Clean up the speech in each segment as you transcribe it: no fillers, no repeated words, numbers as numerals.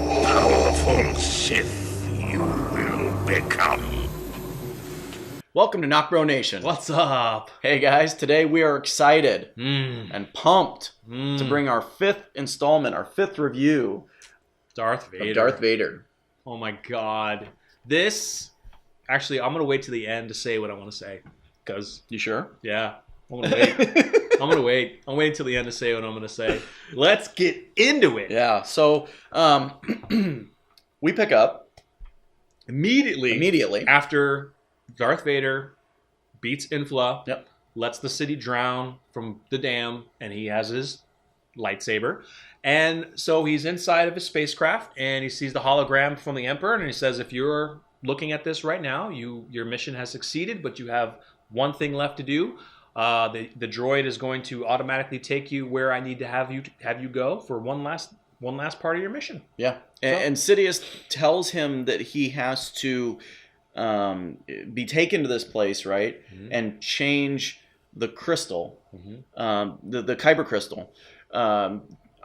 powerful Sith you will become. Welcome to NocBro Nation. What's up? Hey guys, today we are excited and pumped to bring our fifth installment, our fifth review Darth Vader. of Darth Vader. Oh my god. This, actually, I'm going to wait to the end to say what I want to say. Because, You sure? yeah, I'm going to wait. I'm going to wait. I'm waiting till the end to say what I'm going to say. Let's get into it. Yeah, so we pick up Immediately after Darth Vader beats Infla, Yep. lets the city drown from the dam, and he has his lightsaber. And so he's inside of his spacecraft, and he sees the hologram from the Emperor, and he says, if you're looking at this right now, your mission has succeeded, but you have one thing left to do. The droid is going to automatically take you where I need to have you go for one last part of your mission. Yeah, and Sidious tells him that he has to be taken to this place, right, and change the crystal, the kyber crystal.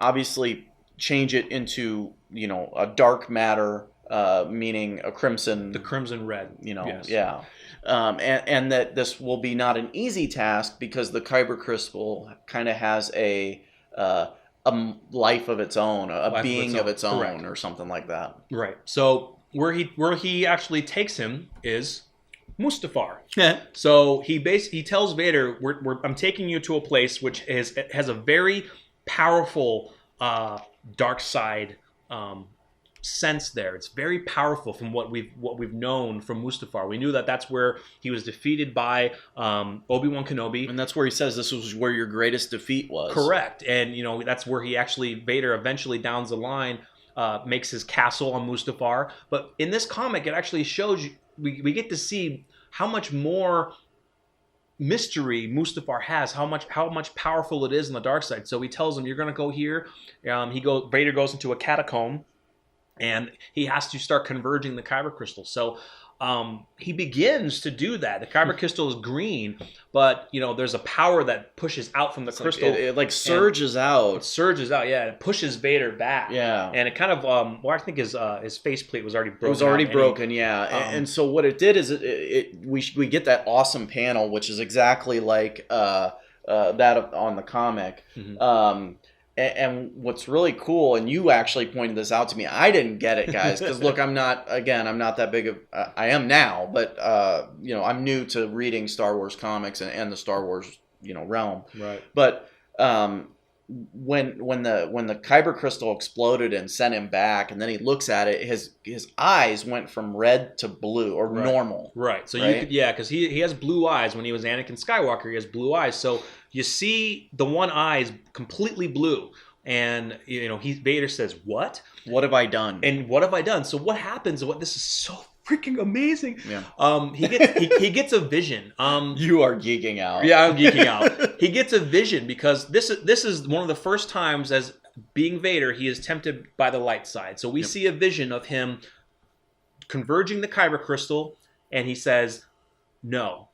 Obviously, change it into a dark matter, meaning a crimson. The crimson red. Yes. Yeah. And that this will be not an easy task because the kyber crystal kind of has a life of its own, a being of its own, correct, or something like that. Right. So where he actually takes him is Mustafar. So he tells Vader, I'm taking you to a place which has a very powerful dark side sense there. It's very powerful from what we've known from Mustafar. We knew that that's where he was defeated by Obi-Wan Kenobi, And that's where he says this was where your greatest defeat was. correct. And that's where Vader eventually down the line makes his castle on Mustafar. But in this comic, it actually shows you, we get to see how much more mystery Mustafar has, how much powerful it is in the dark side. So he tells him, you're going to go here. Vader goes into a catacomb, and he has to start converging the kyber crystal. So he begins to do that. The kyber crystal is green, but there's a power that pushes out from the crystal. It surges out. It surges out, yeah. It pushes Vader back. Yeah. And it kind of, I think his faceplate was already broken. It was already out, broken, yeah. And so what it did is we get that awesome panel, which is exactly like that on the comic. And what's really cool, and you actually pointed this out to me, I didn't get it, guys, because look, I'm not that big of, I am now, but I'm new to reading Star Wars comics and the Star Wars realm. Right. But when the kyber crystal exploded and sent him back, and then he looks at it, his eyes went from red to blue, or normal. Right. So right? because he has blue eyes. When he was Anakin Skywalker, he has blue eyes. So you see the one eye is completely blue. And Vader says, "What? What have I done? And what have I done?" So what happens? This is so freaking amazing. Yeah. He gets a vision. You are geeking out. Yeah, I'm geeking out. He gets a vision because this is one of the first times as being Vader he is tempted by the light side. So we see a vision of him converging the kyber crystal, and he says, "No,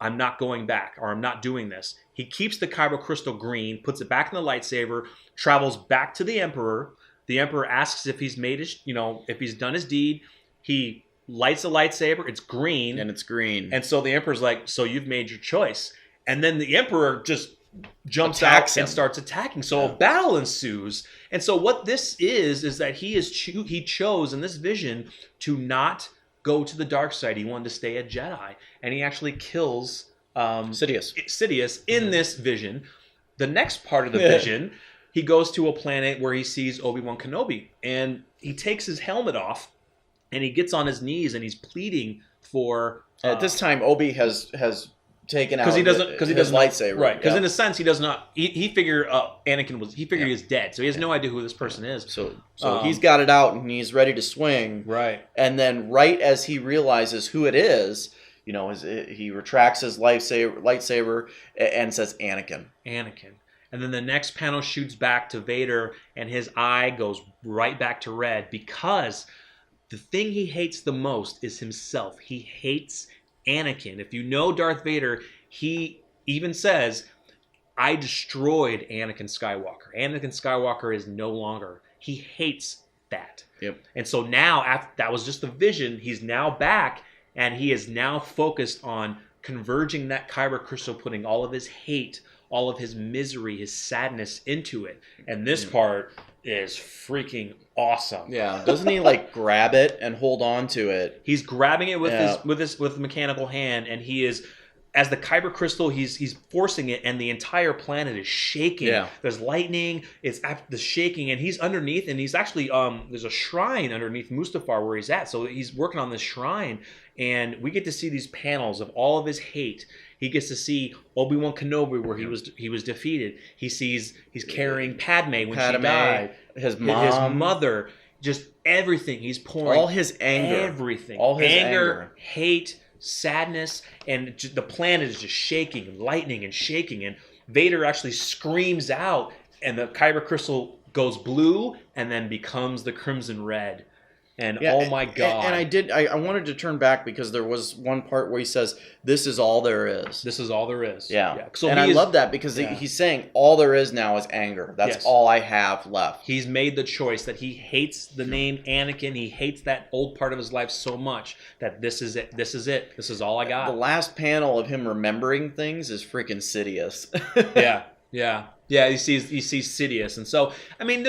I'm not going back, or I'm not doing this." He keeps the kyber crystal green, puts it back in the lightsaber, travels back to the Emperor. The Emperor asks if he's made if he's done his deed. He lights a lightsaber. It's green. And it's green. And so the Emperor's like, "So you've made your choice." And then the Emperor just jumps Attacks out him. and starts attacking. So a battle ensues. And so what this is that he chose in this vision to not go to the dark side. He wanted to stay a Jedi. And he actually kills Sidious in this vision. The next part of the vision, he goes to a planet where he sees Obi-Wan Kenobi. And he takes his helmet off, and he gets on his knees, and he's pleading for... At this time, Obi has taken out his lightsaber. Right, because in a sense, he does not... He figured he was dead, so he has no idea who this person is. So he's got it out, and he's ready to swing. Right. And then right as he realizes who it is, he retracts his lightsaber and says, Anakin. And then the next panel shoots back to Vader, and his eye goes right back to red, because the thing he hates the most is himself. He hates Anakin. If you know Darth Vader, he even says, I destroyed Anakin Skywalker. Anakin Skywalker is no longer. He hates that. Yep. And so now, after that was just the vision, he's now back, and he is now focused on converging that kyber crystal, putting all of his hate, all of his misery, his sadness into it. And this part is freaking awesome. Yeah, doesn't he like grab it and hold on to it? He's grabbing it with his mechanical hand, and he is, as the kyber crystal, he's forcing it, and the entire planet is shaking. Yeah. There's lightning, it's the shaking, and he's underneath, and he's actually there's a shrine underneath Mustafar where he's at. So he's working on this shrine, and we get to see these panels of all of his hate. He gets to see Obi-Wan Kenobi where he was defeated. He's carrying Padme when she died. His mom, his mother, just everything. He's pouring all his anger, everything, all his anger, hate, sadness, and the planet is just shaking, lightning and shaking. And Vader actually screams out, and the kyber crystal goes blue and then becomes the crimson red. And oh my God. And I wanted to turn back because there was one part where he says, "This is all there is." This is all there is. Yeah. So I love that because he's saying all there is now is anger. That's all I have left. He's made the choice that he hates the name Anakin. He hates that old part of his life so much that this is it. This is it. This is all I got. The last panel of him remembering things is freaking Sidious. Yeah. He sees Sidious. And so, I mean,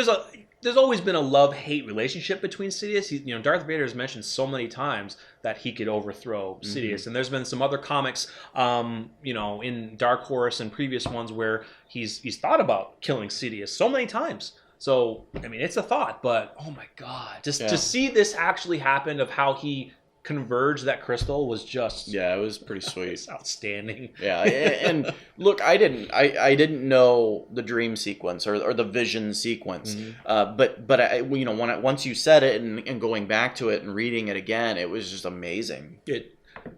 there's always been a love-hate relationship between Sidious. Darth Vader has mentioned so many times that he could overthrow Sidious. And there's been some other comics, in Dark Horse and previous ones where he's thought about killing Sidious so many times. So, I mean, it's a thought, but oh my God. Just to see this actually happen, of how he converged that crystal, was just... Yeah, it was pretty sweet. It's outstanding. Yeah, and look, I didn't know the dream sequence or the vision sequence, but I, once you said it and going back to it and reading it again, it was just amazing.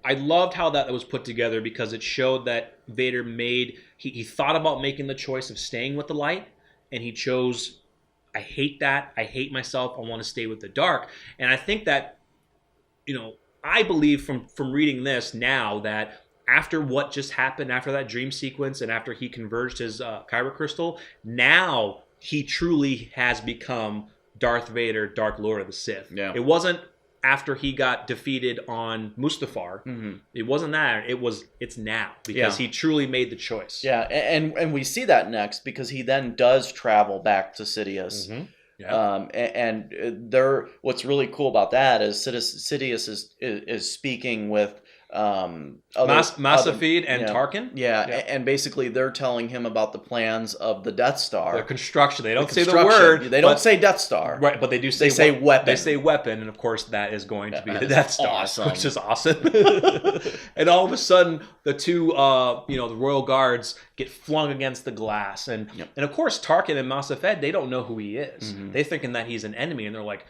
I loved how that was put together because it showed that Vader he thought about making the choice of staying with the light, and he chose, I hate that, I hate myself, I want to stay with the dark. And I think that, I believe from reading this now that after what just happened, after that dream sequence, and after he converged his kyber crystal, now he truly has become Darth Vader, Dark Lord of the Sith. Yeah. It wasn't after he got defeated on Mustafar. Mm-hmm. It wasn't that. It's now, because he truly made the choice. Yeah, and we see that next because he then does travel back to Sidious. Mm-hmm. Yeah. And what's really cool about that is Sidious is speaking with Masafid and Tarkin. Yeah, and basically they're telling him about the plans of the Death Star. The construction. They don't say the word. They don't say Death Star. Right, but they do say... They say weapon. They say weapon, and of course that is going to be the Death Star. Awesome. Which is awesome. And all of a sudden, the two, the Royal Guards get flung against the glass. And of course, Tarkin and Masafed, they don't know who he is. Mm-hmm. They're thinking that he's an enemy, and they're like,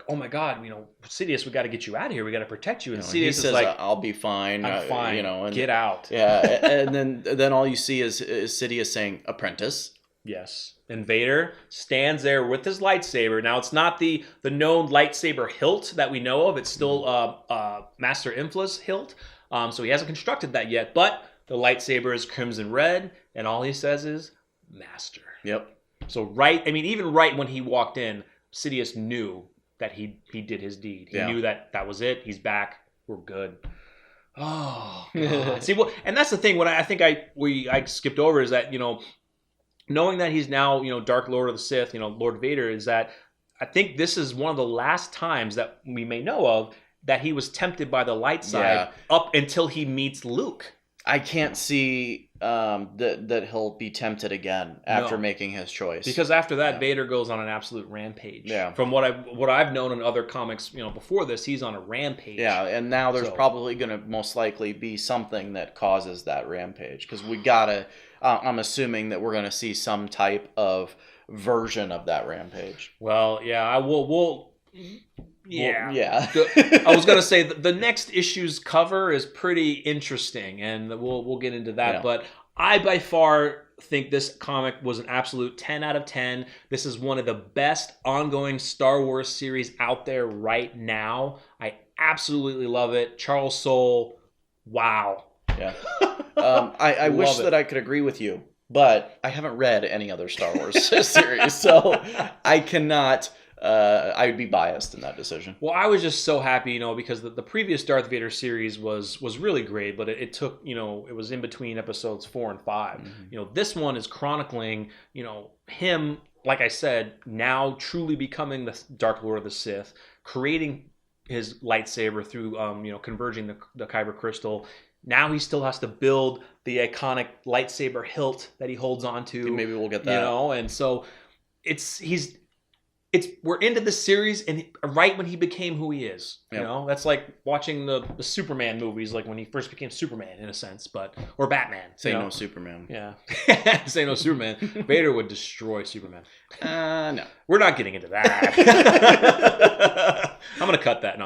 oh my God, Sidious, we got to get you out of here. We got to protect you. And Sidious says, is like, I'll be fine. I'm fine. And get out. Yeah. And then all you see is Sidious saying, apprentice. Yes. And Vader stands there with his lightsaber. Now, it's not the known lightsaber hilt that we know of. It's still Master Infla's hilt. So he hasn't constructed that yet. But the lightsaber is crimson red. And all he says is, Master. Yep. So even right when he walked in, Sidious knew that he did his deed. He knew that was it. He's back. We're good. Oh, God. See, and that's the thing. What I think I skipped over is that, knowing that he's now, Dark Lord of the Sith, Lord Vader, is that I think this is one of the last times that we may know of that he was tempted by the light side up until he meets Luke. I can't see that he'll be tempted again after making his choice. Because after that, Vader goes on an absolute rampage. Yeah. From what I've known in other comics, before this, he's on a rampage. Yeah, and now there's probably going to most likely be something that causes that rampage. Because we gotta, I'm assuming that we're going to see some type of version of that rampage. Well, yeah, we'll yeah. Well, yeah. I was going to say the next issue's cover is pretty interesting, and we'll get into that. Yeah. But I by far think this comic was an absolute 10 out of 10. This is one of the best ongoing Star Wars series out there right now. I absolutely love it. Charles Soule, wow. Yeah. I wish that I could agree with you, but I haven't read any other Star Wars series, so I cannot I would be biased in that decision. Well, I was just so happy, you know, because the previous Darth Vader series was really great, but it took, you know, it was in between episodes 4 and 5. Mm-hmm. You know, this one is chronicling, you know, him, like I said, now truly becoming the Dark Lord of the Sith, creating his lightsaber through, you know, converging the Kyber crystal. Now he still has to build the iconic lightsaber hilt that he holds on to. Maybe we'll get that. You know, and so we're into this series, and right when he became who he is, you know, that's like watching the Superman movies, like when he first became Superman in a sense, or Batman. Say no Superman. Yeah, say no Superman. Vader would destroy Superman. No, we're not getting into that. I'm gonna cut that. No.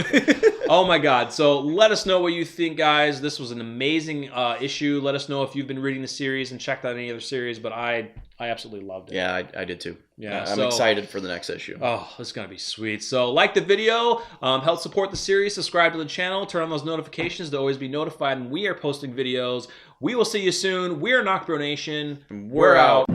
Oh my God! So let us know what you think, guys. This was an amazing issue. Let us know if you've been reading the series and checked out any other series. But I absolutely loved it. Yeah, I did too. Yeah, I'm excited for the next issue. Oh, this is going to be sweet. So like the video, help support the series, subscribe to the channel, turn on those notifications to always be notified when we are posting videos. We will see you soon. We're NocBro Nation. We're out.